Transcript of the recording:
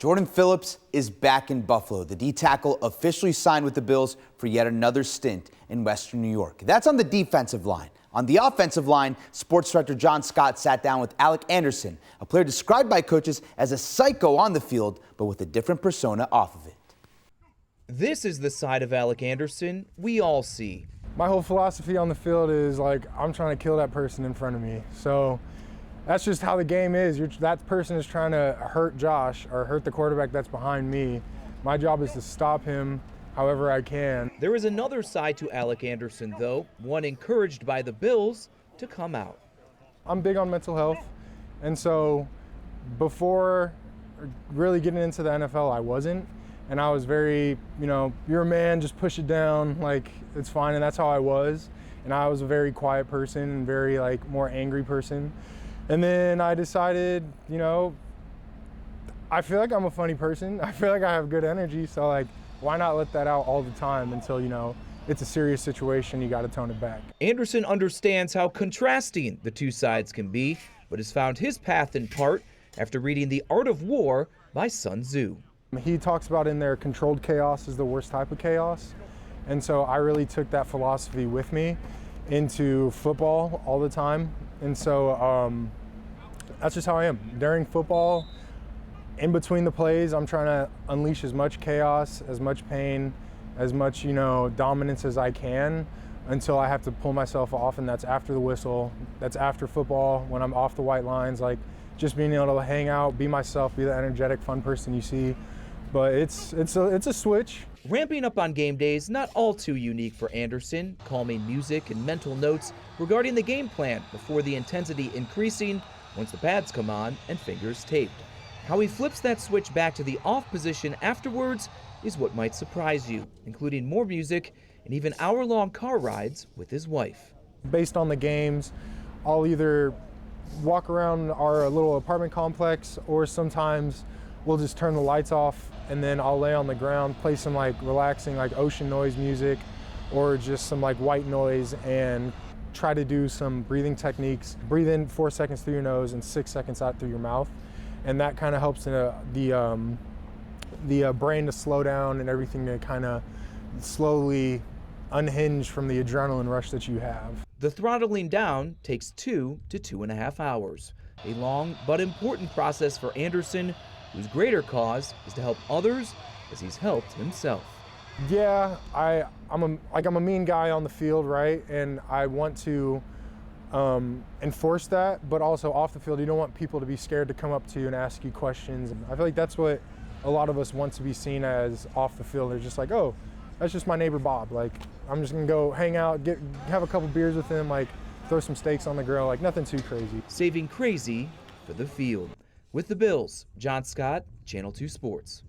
Jordan Phillips is back in Buffalo. The D-tackle officially signed with the Bills for yet another stint in Western New York. That's on the defensive line. On the offensive line, sports director John Scott sat down with Alec Anderson, a player described by coaches as a psycho on the field, but with a different persona off of it. This is the side of Alec Anderson we all see. My whole philosophy on the field is like, I'm trying to kill that person in front of me. So that's just how the game is. That person is trying to hurt Josh or hurt the quarterback that's behind me. My job is to stop him however I can. There is another side to Alec Anderson, though, one encouraged by the Bills to come out. I'm big on mental health, and so before really getting into the NFL, I wasn't. And I was very, you're a man, just push it down, like, it's fine, and that's how I was. And I was a very quiet person and very, more angry person. And then I decided, I feel like I'm a funny person. I feel like I have good energy, so, why not let that out all the time until, it's a serious situation, you got to tone it back. Anderson understands how contrasting the two sides can be, but has found his path in part after reading The Art of War by Sun Tzu. He talks about in there controlled chaos is the worst type of chaos. And so I really took that philosophy with me into football all the time. And so that's just how I am. During football, in between the plays, I'm trying to unleash as much chaos, as much pain, as much, dominance as I can until I have to pull myself off. And that's after the whistle. That's after football, when I'm off the white lines, just being able to hang out, be myself, be the energetic, fun person you see. But it's a switch. Ramping up on game days, not all too unique for Anderson, calming music and mental notes regarding the game plan before the intensity increasing once the pads come on and fingers taped. How he flips that switch back to the off position afterwards is what might surprise you, including more music and even hour-long car rides with his wife. Based on the games, I'll either walk around our little apartment complex, or sometimes we'll just turn the lights off and then I'll lay on the ground, play some relaxing ocean noise music or just some white noise and try to do some breathing techniques. Breathe in 4 seconds through your nose and 6 seconds out through your mouth. And that kind of helps the brain to slow down and everything to kind of slowly unhinge from the adrenaline rush that you have. The throttling down takes 2 to 2.5 hours. A long but important process for Anderson, whose greater cause is to help others as he's helped himself. Yeah, I'm a mean guy on the field, right? And I want to enforce that, but also off the field, you don't want people to be scared to come up to you and ask you questions. And I feel like that's what a lot of us want to be seen as off the field. They're just oh, that's just my neighbor Bob. I'm just gonna go hang out, have a couple beers with him, throw some steaks on the grill, nothing too crazy. Saving crazy for the field. With the Bills, John Scott, Channel 2 Sports.